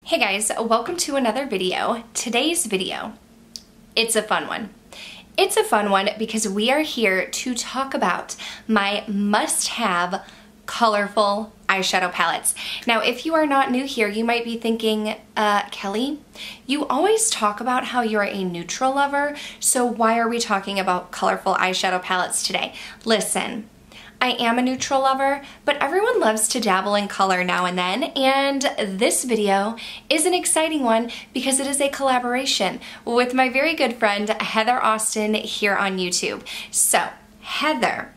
Hey guys, welcome to another video. Today's video, it's a fun one. It's a fun one because we are here to talk about my must-have colorful eyeshadow palettes. Now, if you are not new here, you might be thinking, Kelly, you always talk about how you're a neutral lover, so why are we talking about colorful eyeshadow palettes today? Listen, I am a neutral lover, but everyone loves to dabble in color now and then, and this video is an exciting one because it is a collaboration with my very good friend Heather Austin here on YouTube. So, Heather,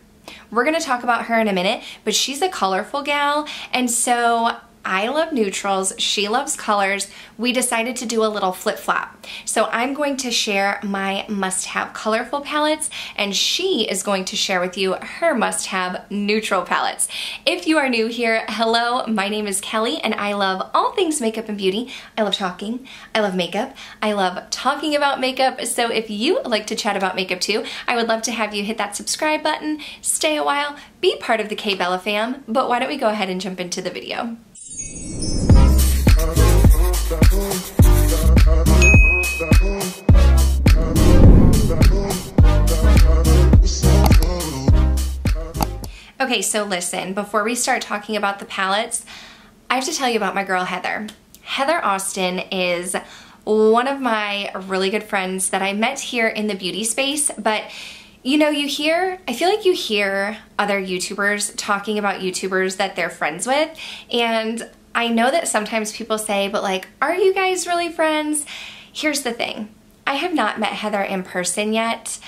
we're gonna talk about her in a minute, but she's a colorful gal, and so I love neutrals, she loves colors. We decided to do a little flip-flop. So I'm going to share my must-have colorful palettes, and she is going to share with you her must-have neutral palettes. If you are new here, hello, my name is Kelly, and I love all things makeup and beauty. I love talking, I love makeup, I love talking about makeup, so if you like to chat about makeup too, I would love to have you hit that subscribe button, stay a while, be part of the KBella fam, but why don't we go ahead and jump into the video. Okay, so listen, before we start talking about the palettes, I have to tell you about my girl Heather. Heather Austin is one of my really good friends that I met here in the beauty space, but you know, I feel like you hear other YouTubers talking about YouTubers that they're friends with, and I know that sometimes people say, but like, are you guys really friends? Here's the thing. I have not met Heather in person yet,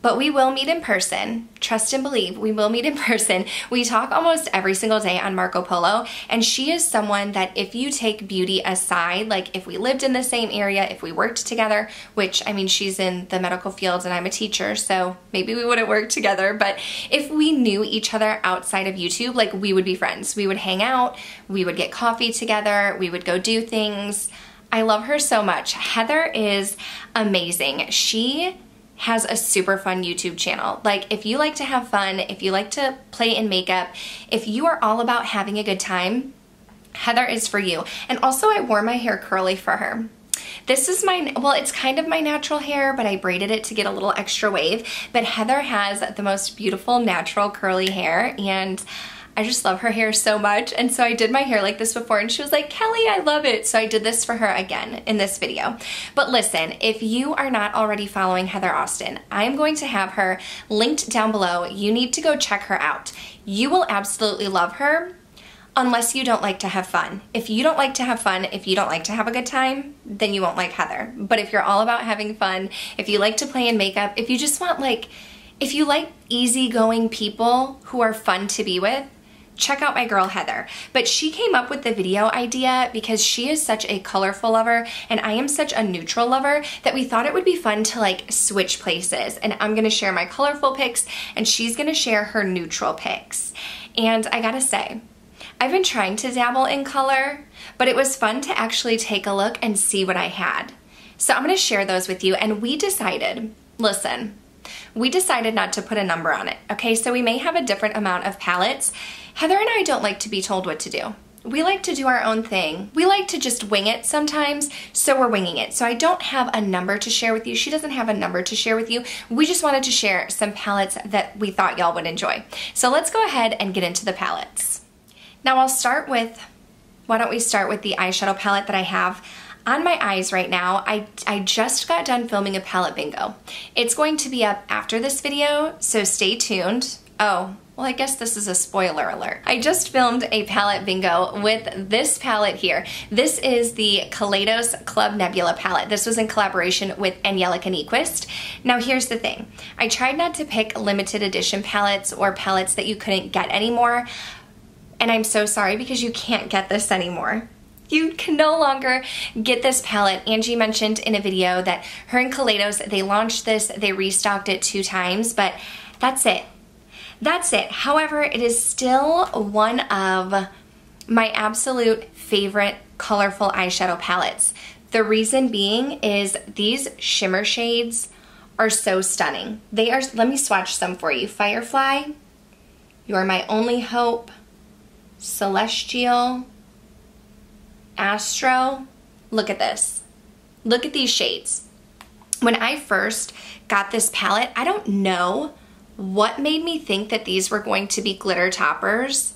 but we will meet in person. Trust and believe, we will meet in person. We talk almost every single day on Marco Polo, and she is someone that if you take beauty aside, like if we lived in the same area, if we worked together, which, I mean, she's in the medical field and I'm a teacher, so maybe we wouldn't work together, but if we knew each other outside of YouTube, like we would be friends. We would hang out, we would get coffee together, we would go do things. I love her so much. Heather is amazing. She has a super fun YouTube channel. Like, if you like to have fun, if you like to play in makeup, if you are all about having a good time, Heather is for you. And also, I wore my hair curly for her. This is well, it's kind of my natural hair, but I braided it to get a little extra wave. But Heather has the most beautiful natural curly hair, and I just love her hair so much, and so I did my hair like this before, and she was like, Kelly, I love it. So I did this for her again in this video. But listen, if you are not already following Heather Austin, I'm going to have her linked down below. You need to go check her out. You will absolutely love her, unless you don't like to have fun. If you don't like to have fun, if you don't like to have a good time, then you won't like Heather. But if you're all about having fun, if you like to play in makeup, if you just want if you like easygoing people who are fun to be with, check out my girl Heather. But she came up with the video idea because she is such a colorful lover and I am such a neutral lover that we thought it would be fun to like switch places, and I'm gonna share my colorful pics and she's gonna share her neutral pics. And I gotta say, I've been trying to dabble in color, but it was fun to actually take a look and see what I had. So I'm gonna share those with you, and we decided, listen, we decided not to put a number on it, okay? So we may have a different amount of palettes. Heather and I don't like to be told what to do. We like to do our own thing. We like to just wing it sometimes, so we're winging it. So I don't have a number to share with you. She doesn't have a number to share with you. We just wanted to share some palettes that we thought y'all would enjoy. So let's go ahead and get into the palettes. Now I'll start with, why don't we start with the eyeshadow palette that I have on my eyes right now. I just got done filming a palette bingo. It's going to be up after this video, so stay tuned. Oh, well, I guess this is a spoiler alert. I just filmed a palette bingo with this palette here. This is the Kaleidos Club Nebula palette. This was in collaboration with Angelica Nyquist. Now here's the thing. I tried not to pick limited edition palettes or palettes that you couldn't get anymore, and I'm so sorry because you can't get this anymore. You can no longer get this palette. Angie mentioned in a video that her and Kaleidos, they launched this, they restocked it 2 times, but that's it. That's it. However, it is still one of my absolute favorite colorful eyeshadow palettes. The reason being is these shimmer shades are so stunning. They are, let me swatch some for you. Firefly, You Are My Only Hope, Celestial, Astro, Look at this. Look at these shades. When I first got this palette, I don't know what made me think that these were going to be glitter toppers,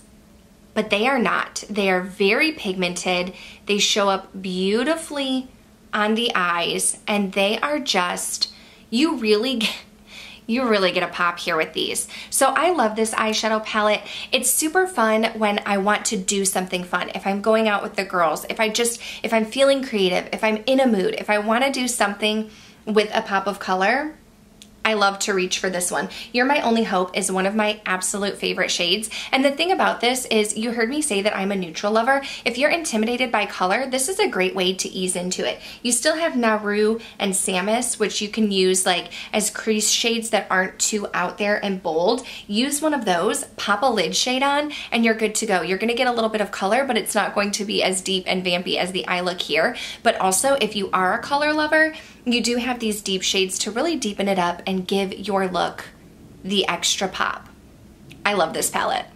but they are not. They are very pigmented. They show up beautifully on the eyes, and they are just, you really get a pop here with these. So I love this eyeshadow palette. It's super fun when I want to do something fun. If I'm going out with the girls, if I'm feeling creative, if I'm in a mood, if I want to do something with a pop of color, I love to reach for this one. You're My Only Hope is one of my absolute favorite shades. And the thing about this is, you heard me say that I'm a neutral lover. If you're intimidated by color, this is a great way to ease into it. You still have Naru and Samus, which you can use like as crease shades that aren't too out there and bold. Use one of those, pop a lid shade on, and you're good to go. You're gonna get a little bit of color, but it's not going to be as deep and vampy as the eye look here. But also, if you are a color lover, you do have these deep shades to really deepen it up and give your look the extra pop. I love this palette.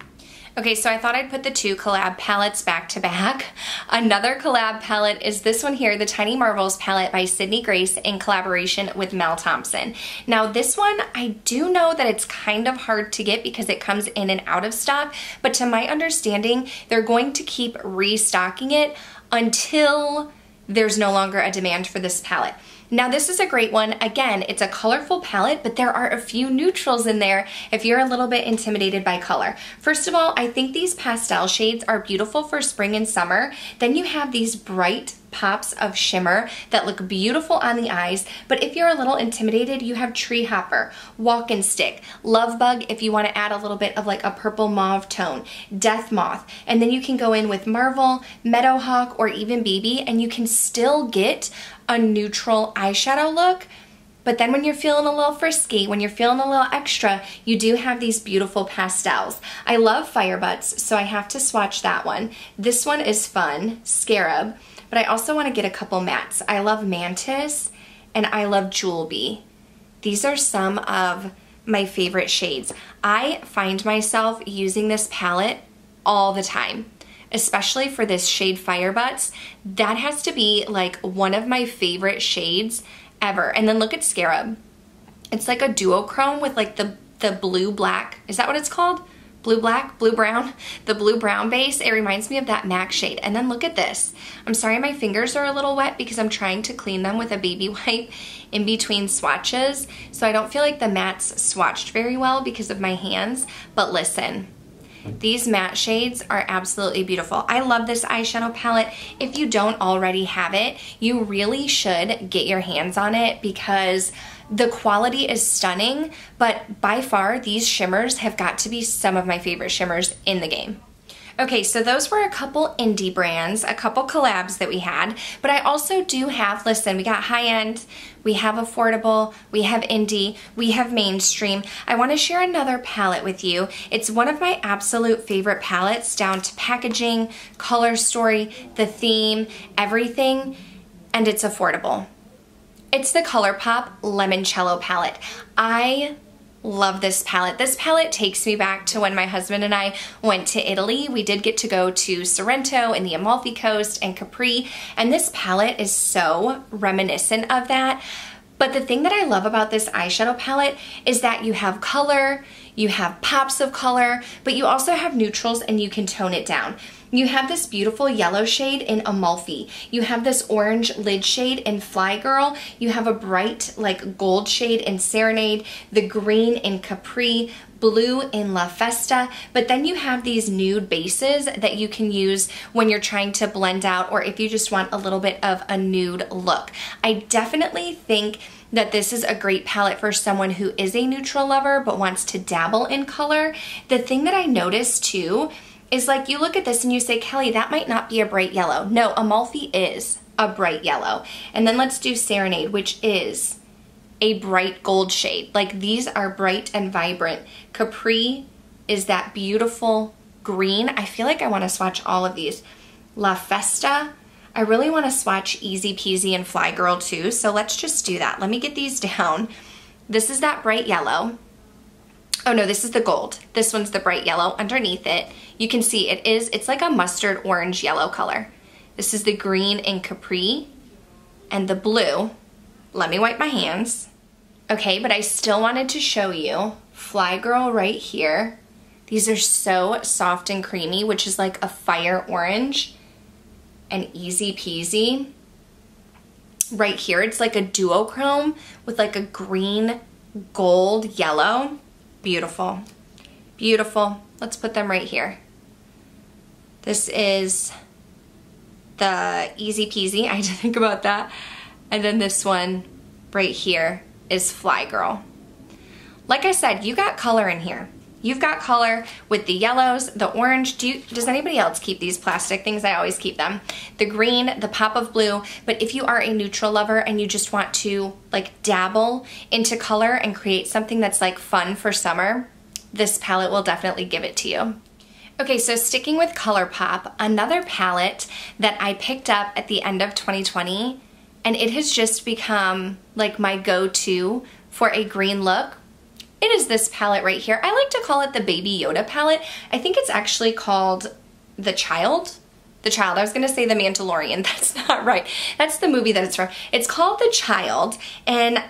Okay, so I thought I'd put the two collab palettes back to back. Another collab palette is this one here, the Tiny Marvels palette by Sydney Grace in collaboration with Mel Thompson. Now this one, I do know that it's kind of hard to get because it comes in and out of stock, but to my understanding, they're going to keep restocking it until there's no longer a demand for this palette. Now this is a great one. Again, it's a colorful palette, but there are a few neutrals in there if you're a little bit intimidated by color. First of all, I think these pastel shades are beautiful for spring and summer. Then you have these bright pops of shimmer that look beautiful on the eyes, but if you're a little intimidated, you have Tree Hopper, Walk and Stick, Love Bug if you want to add a little bit of like a purple mauve tone, Death Moth, and then you can go in with Marvel, Meadowhawk, or even Baby, and you can still get a neutral eyeshadow look. But then when you're feeling a little frisky, when you're feeling a little extra, you do have these beautiful pastels. I love Fire Butts, so I have to swatch that one. This one is fun, Scarab, but I also want to get a couple mattes. I love Mantis and I love Jewel Bee. These are some of my favorite shades. I find myself using this palette all the time, especially for this shade Fire Butts. That has to be like one of my favorite shades ever. And then look at Scarab. It's like a duochrome with like the blue black. Is that what it's called? Blue black, blue brown, the blue brown base. It reminds me of that MAC shade. And then look at this. I'm sorry my fingers are a little wet because I'm trying to clean them with a baby wipe in between swatches. So I don't feel like the mattes swatched very well because of my hands. But listen, these matte shades are absolutely beautiful. I love this eyeshadow palette. If you don't already have it, you really should get your hands on it because the quality is stunning, but by far these shimmers have got to be some of my favorite shimmers in the game. Okay, so those were a couple indie brands, a couple collabs that we had, but I also do have, listen, we got high-end, we have affordable, we have indie, we have mainstream. I want to share another palette with you. It's one of my absolute favorite palettes down to packaging, color story, the theme, everything, and it's affordable. It's the ColourPop Limoncello palette. I love this palette. This palette takes me back to when my husband and I went to Italy. We did get to go to Sorrento and the Amalfi Coast and Capri, and this palette is so reminiscent of that. But the thing that I love about this eyeshadow palette is that you have color, you have pops of color, but you also have neutrals and you can tone it down. You have this beautiful yellow shade in Amalfi. You have this orange lid shade in Fly Girl. You have a bright like gold shade in Serenade, the green in Capri, blue in La Festa, but then you have these nude bases that you can use when you're trying to blend out or if you just want a little bit of a nude look. I definitely think that this is a great palette for someone who is a neutral lover but wants to dabble in color. The thing that I noticed too is like you look at this and you say, Kelly, that might not be a bright yellow. No, Amalfi is a bright yellow. And then let's do Serenade, which is a bright gold shade. Like these are bright and vibrant. Capri is that beautiful green. I feel like I want to swatch all of these. La Festa, I really want to swatch Easy Peasy and Fly Girl too, so let's just do that. Let me get these down. This is that bright yellow. Oh no, this is the gold. This one's the bright yellow underneath it. You can see it's like a mustard orange yellow color. This is the green in Capri and the blue. Let me wipe my hands. Okay, but I still wanted to show you Fly Girl right here. These are so soft and creamy, which is like a fire orange and easy peasy. Right here, it's like a duochrome with like a green, gold, yellow. Beautiful, beautiful. Let's put them right here. This is the easy peasy. I had to think about that. And then this one right here is Fly Girl. Like I said, you got color in here. You've got color with the yellows, the orange. Does anybody else keep these plastic things? I always keep them. The green, the pop of blue. But if you are a neutral lover and you just want to like dabble into color and create something that's like fun for summer, this palette will definitely give it to you. Okay, so sticking with ColourPop, another palette that I picked up at the end of 2020, and it has just become like my go-to for a green look. It is this palette right here. I like to call it the Baby Yoda palette. I think it's actually called The Child. The Child. I was going to say The Mandalorian. That's not right. That's the movie that it's from. It's called The Child, and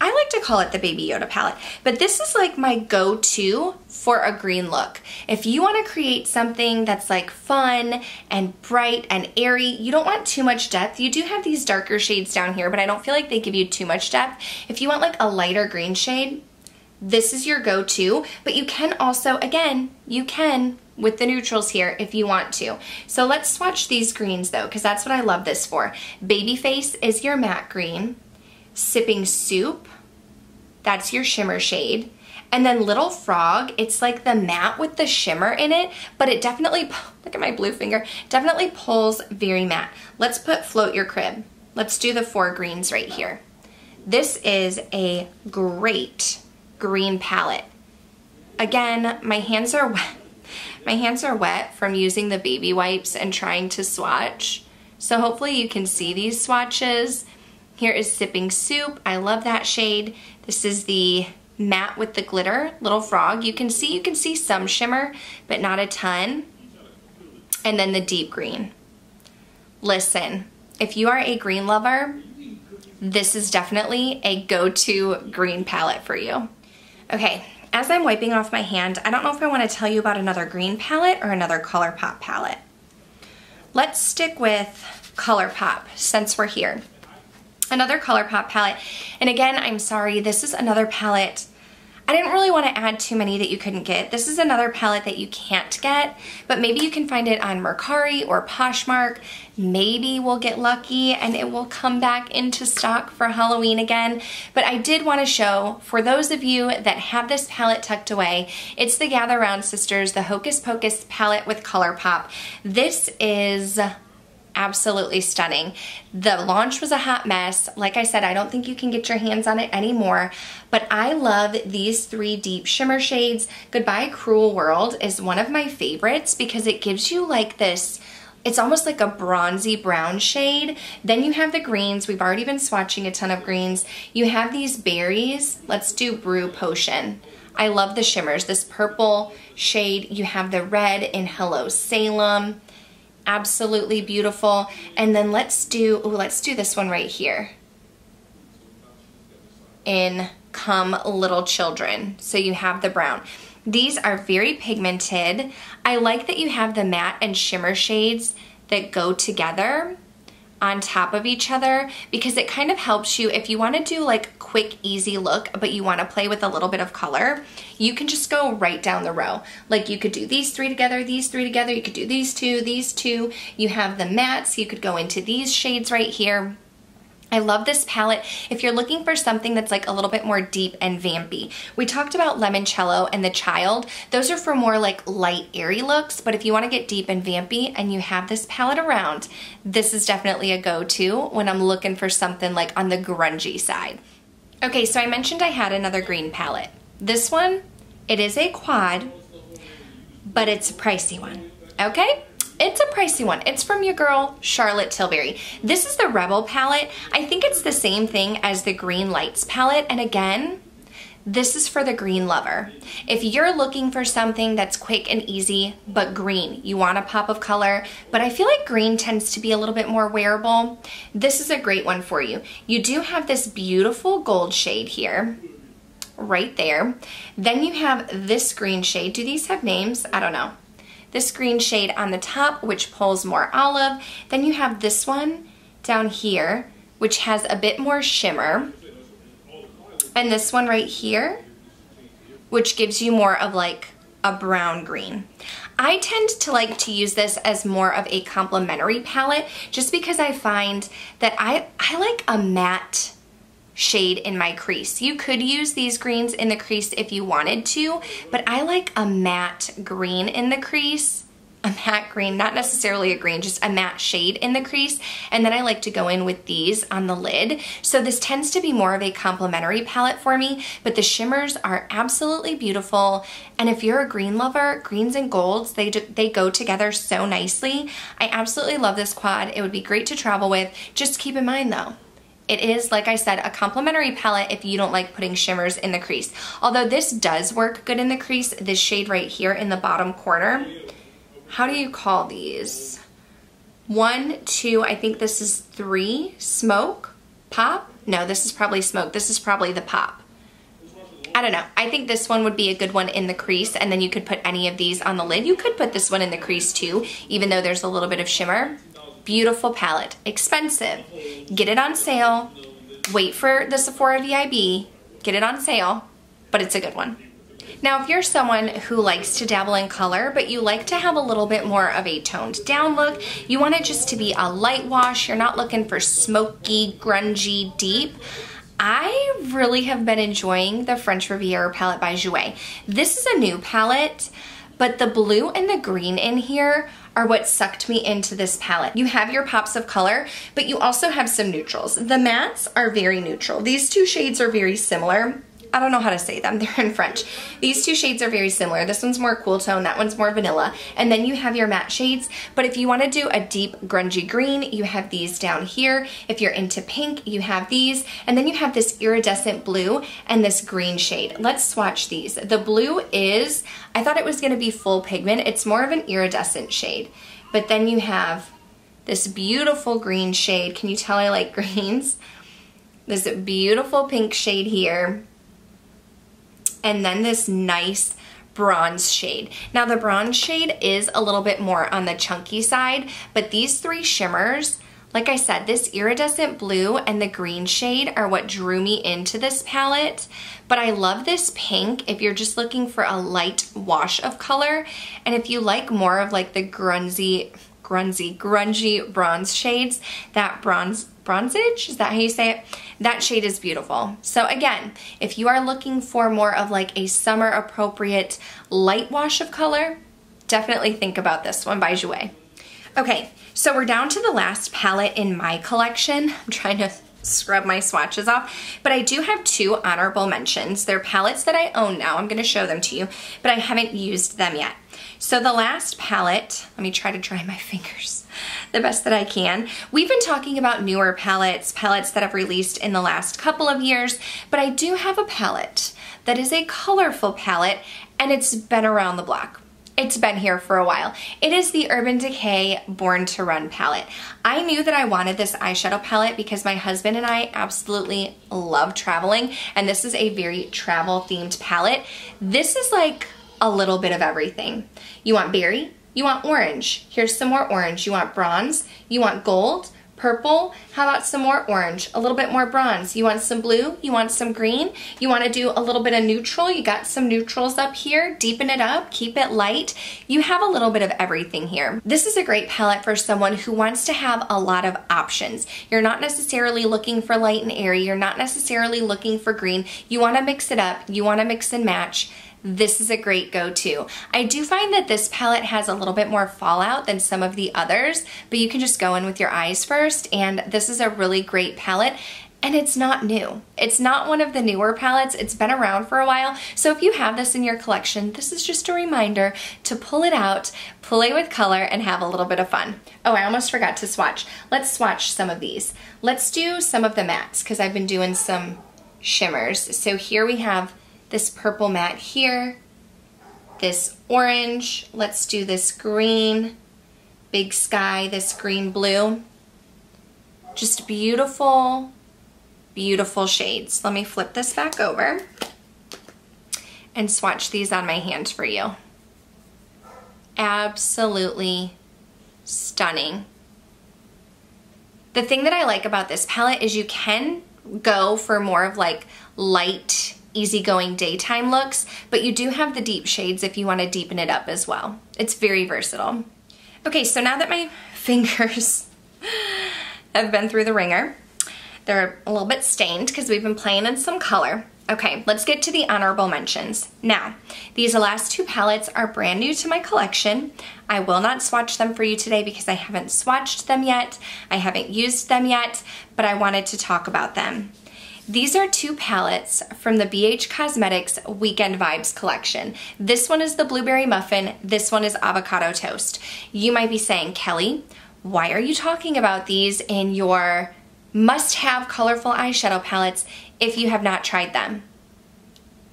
I like to call it the Baby Yoda palette. But this is like my go-to for a green look. If you want to create something that's like fun and bright and airy, you don't want too much depth. You do have these darker shades down here, but I don't feel like they give you too much depth. If you want like a lighter green shade, this is your go-to, but you can also, again, you can with the neutrals here if you want to. So let's swatch these greens though, because that's what I love this for. Babyface is your matte green. Sipping Soup, that's your shimmer shade. And then Little Frog, it's like the matte with the shimmer in it, but it definitely, look at my blue finger, definitely pulls very matte. Let's put Float Your Crib. Let's do the 4 greens right here. This is a great green palette. Again, my hands are wet. My hands are wet from using the baby wipes and trying to swatch. So hopefully you can see these swatches. Here is Sipping Soup. I love that shade. This is the matte with the glitter, Little Frog. You can see some shimmer, but not a ton. And then the deep green. Listen, if you are a green lover, this is definitely a go-to green palette for you. Okay, as I'm wiping off my hand, I don't know if I want to tell you about another green palette or another ColourPop palette. Let's stick with ColourPop since we're here. Another ColourPop palette, and again, I'm sorry, this is another palette. I didn't really want to add too many that you couldn't get. This is another palette that you can't get, but maybe you can find it on Mercari or Poshmark. Maybe we'll get lucky and it will come back into stock for Halloween again. But I did want to show, for those of you that have this palette tucked away, it's the Gather Round Sisters, the Hocus Pocus palette with ColourPop. This is absolutely stunning. The launch was a hot mess. Like I said, I don't think you can get your hands on it anymore, but I love these 3 deep shimmer shades. Goodbye Cruel World is one of my favorites because it gives you like this, it's almost like a bronzy brown shade. Then you have the greens. We've already been swatching a ton of greens. You have these berries. Let's do Brew Potion. I love the shimmers. This purple shade. You have the red in Hello Salem. Absolutely beautiful. And then let's do this one right here in Come Little Children. So you have the brown. These are very pigmented. I like that you have the matte and shimmer shades that go together on top of each other because it kind of helps you if you want to do like quick easy look but you want to play with a little bit of color. You can just go right down the row. Like you could do these 3 together, these 3 together, you could do these 2. You have the mattes, you could go into these shades right here. I love this palette if you're looking for something that's like a little bit more deep and vampy. We talked about Limoncello and The Child. Those are for more like light, airy looks, but if you want to get deep and vampy and you have this palette around, this is definitely a go-to when I'm looking for something like on the grungy side. Okay, so I mentioned I had another green palette. This one, it is a quad, but it's a pricey one, okay? It's a pricey one. It's from your girl, Charlotte Tilbury. This is the Rebel palette. I think it's the same thing as the Green Lights palette. And again, this is for the green lover. If you're looking for something that's quick and easy, but green, you want a pop of color, but I feel like green tends to be a little bit more wearable, this is a great one for you. You do have this beautiful gold shade here, right there. Then you have this green shade. Do these have names? I don't know. This green shade on the top, which pulls more olive. Then you have this one down here, which has a bit more shimmer. And this one right here, which gives you more of like a brown green. I tend to like to use this as more of a complementary palette just because I find that I like a matte shade in my crease. You could use these greens in the crease if you wanted to, but I like a matte green in the crease. A matte green, not necessarily a green, just a matte shade in the crease. And then I like to go in with these on the lid. So this tends to be more of a complementary palette for me, but the shimmers are absolutely beautiful. And if you're a green lover, greens and golds, they go together so nicely. I absolutely love this quad. It would be great to travel with. Just keep in mind though, it is, like I said, a complementary palette if you don't like putting shimmers in the crease. Although this does work good in the crease, this shade right here in the bottom corner. How do you call these? 1, 2, I think this is 3. Smoke? Pop? No, this is probably smoke. This is probably the pop. I don't know. I think this one would be a good one in the crease, and then you could put any of these on the lid. You could put this one in the crease too, even though there's a little bit of shimmer. Beautiful palette. Expensive. Get it on sale. Wait for the Sephora VIB. Get it on sale, but it's a good one. Now, if you're someone who likes to dabble in color, but you like to have a little bit more of a toned down look, you want it just to be a light wash, you're not looking for smoky, grungy, deep, I really have been enjoying the French Riviera palette by Jouer. This is a new palette, but the blue and the green in here are what sucked me into this palette. You have your pops of color, but you also have some neutrals. The mattes are very neutral. These two shades are very similar. I don't know how to say them, they're in French. These two shades are very similar. This one's more cool tone, that one's more vanilla. And then you have your matte shades, but if you wanna do a deep grungy green, you have these down here. If you're into pink, you have these. And then you have this iridescent blue and this green shade. Let's swatch these. The blue is, I thought it was gonna be full pigment. It's more of an iridescent shade. But then you have this beautiful green shade. Can you tell I like greens? This beautiful pink shade here. And then this nice bronze shade. Now the bronze shade is a little bit more on the chunky side, but these three shimmers, like I said, this iridescent blue and the green shade are what drew me into this palette. But I love this pink if you're just looking for a light wash of color. And if you like more of like the grungy bronze shades, that bronzage, is that how you say it? That shade is beautiful. So again, if you are looking for more of like a summer appropriate light wash of color, definitely think about this one by Jouer. Okay, so we're down to the last palette in my collection. I'm trying to scrub my swatches off, but I do have two honorable mentions. They're palettes that I own now. I'm gonna show them to you, but I haven't used them yet. So the last palette, let me try to dry my fingers the best that I can. We've been talking about newer palettes that have released in the last couple of years, but I do have a palette that is a colorful palette and it's been around the block. It's been here for a while. It is the Urban Decay Born to Run palette. I knew that I wanted this eyeshadow palette because my husband and I absolutely love traveling, and this is a very travel themed palette. This is like a little bit of everything. You want berry, you want orange. Here's some more orange. You want bronze, you want gold, purple. How about some more orange? A little bit more bronze. You want some blue, you want some green. You want to do a little bit of neutral. You got some neutrals up here. Deepen it up, keep it light. You have a little bit of everything here. This is a great palette for someone who wants to have a lot of options. You're not necessarily looking for light and airy. You're not necessarily looking for green. You want to mix it up. You want to mix and match. This is a great go-to. I do find that this palette has a little bit more fallout than some of the others, but you can just go in with your eyes first, and this is a really great palette, and it's not new. It's not one of the newer palettes. It's been around for a while, so if you have this in your collection, this is just a reminder to pull it out, play with color, and have a little bit of fun. Oh, I almost forgot to swatch. Let's swatch some of these. Let's do some of the mattes, because I've been doing some shimmers. So here we have this purple matte here, this orange, let's do this green, big sky, this green blue. Just beautiful, beautiful shades. Let me flip this back over and swatch these on my hand for you. Absolutely stunning. The thing that I like about this palette is you can go for more of like light, easygoing daytime looks, but you do have the deep shades if you want to deepen it up as well. It's very versatile. Okay, so now that my fingers have been through the ringer, they're a little bit stained because we've been playing in some color. Okay, let's get to the honorable mentions. Now, these last two palettes are brand new to my collection. I will not swatch them for you today because I haven't swatched them yet. I haven't used them yet, but I wanted to talk about them. These are two palettes from the BH Cosmetics Weekend Vibes collection. This one is the Blueberry Muffin, this one is Avocado Toast. You might be saying, Kelly, why are you talking about these in your must-have colorful eyeshadow palettes if you have not tried them?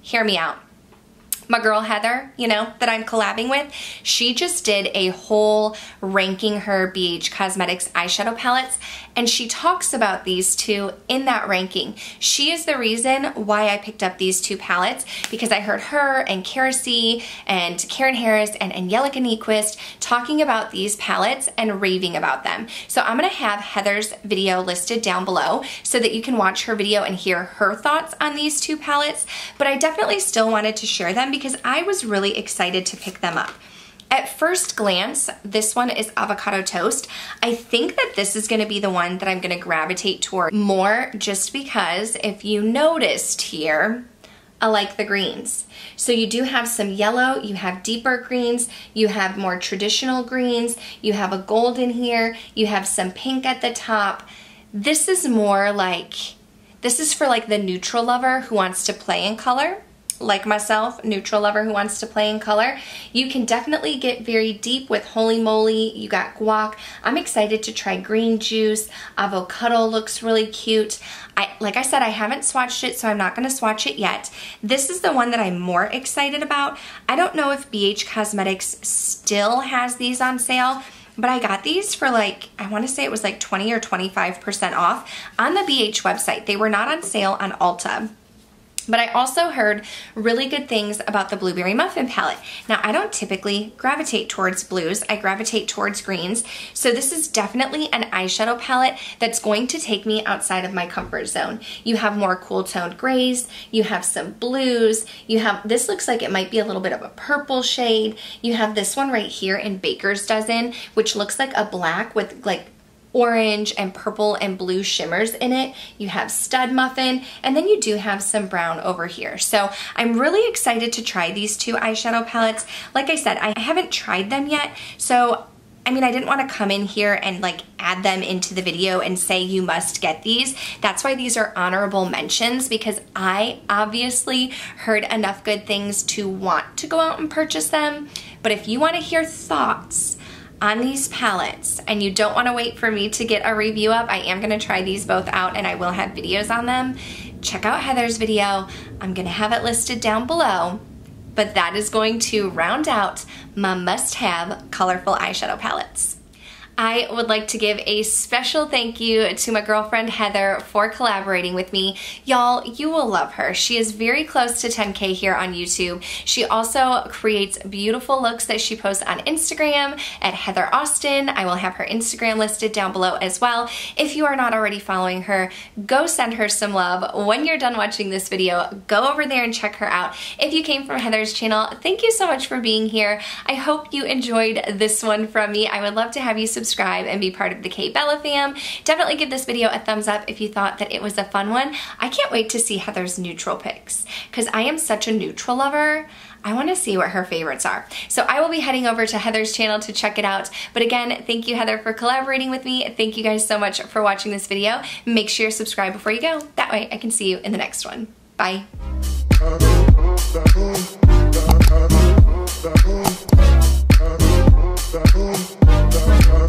Hear me out. My girl Heather, you know, that I'm collabing with, she just did a whole ranking her BH Cosmetics eyeshadow palettes, and she talks about these two in that ranking. She is the reason why I picked up these two palettes, because I heard her and Cara C and Karen Harris and Angelica Nyquist talking about these palettes and raving about them. So I'm gonna have Heather's video listed down below so that you can watch her video and hear her thoughts on these two palettes, but I definitely still wanted to share them because I was really excited to pick them up. At first glance, this one is Avocado Toast. I think that this is gonna be the one that I'm gonna gravitate toward more, just because if you noticed here, I like the greens. So you do have some yellow, you have deeper greens, you have more traditional greens, you have a gold in here, you have some pink at the top. This is more like, this is for like the neutral lover who wants to play in color. Like myself, neutral lover who wants to play in color. You can definitely get very deep with Holy Moly. You got guac. I'm excited to try green juice. Avocado looks really cute. Like I said, I haven't swatched it, so I'm not going to swatch it yet. This is the one that I'm more excited about. I don't know if BH Cosmetics still has these on sale, but I got these for like, I want to say it was like 20 or 25% off on the BH website. They were not on sale on Ulta. But I also heard really good things about the Blueberry Muffin palette. Now, I don't typically gravitate towards blues. I gravitate towards greens. So this is definitely an eyeshadow palette that's going to take me outside of my comfort zone. You have more cool toned grays. You have some blues. You have, this looks like it might be a little bit of a purple shade. You have this one right here in Baker's Dozen, which looks like a black with like orange and purple and blue shimmers in it. You have Stud Muffin, and then you do have some brown over here. So I'm really excited to try these two eyeshadow palettes. Like I said, I haven't tried them yet, so I mean, I didn't want to come in here and like add them into the video and say you must get these. That's why these are honorable mentions, because I obviously heard enough good things to want to go out and purchase them. But if you want to hear thoughts on these palettes and you don't want to wait for me to get a review up, I am going to try these both out and I will have videos on them. Check out Heather's video. I'm going to have it listed down below, but that is going to round out my must-have colorful eyeshadow palettes. I would like to give a special thank you to my girlfriend Heather for collaborating with me. Y'all, you will love her. She is very close to 10K here on YouTube. She also creates beautiful looks that she posts on Instagram at Heather Austin. I will have her Instagram listed down below as well. If you are not already following her, go send her some love. When you're done watching this video, go over there and check her out. If you came from Heather's channel, thank you so much for being here. I hope you enjoyed this one from me. I would love to have you subscribe and be part of the KBella fam. Definitely give this video a thumbs up if you thought that it was a fun one. I can't wait to see Heather's neutral picks because I am such a neutral lover. I want to see what her favorites are. So I will be heading over to Heather's channel to check it out. But again, thank you Heather for collaborating with me. Thank you guys so much for watching this video. Make sure you subscribe before you go. That way I can see you in the next one. Bye. Boom.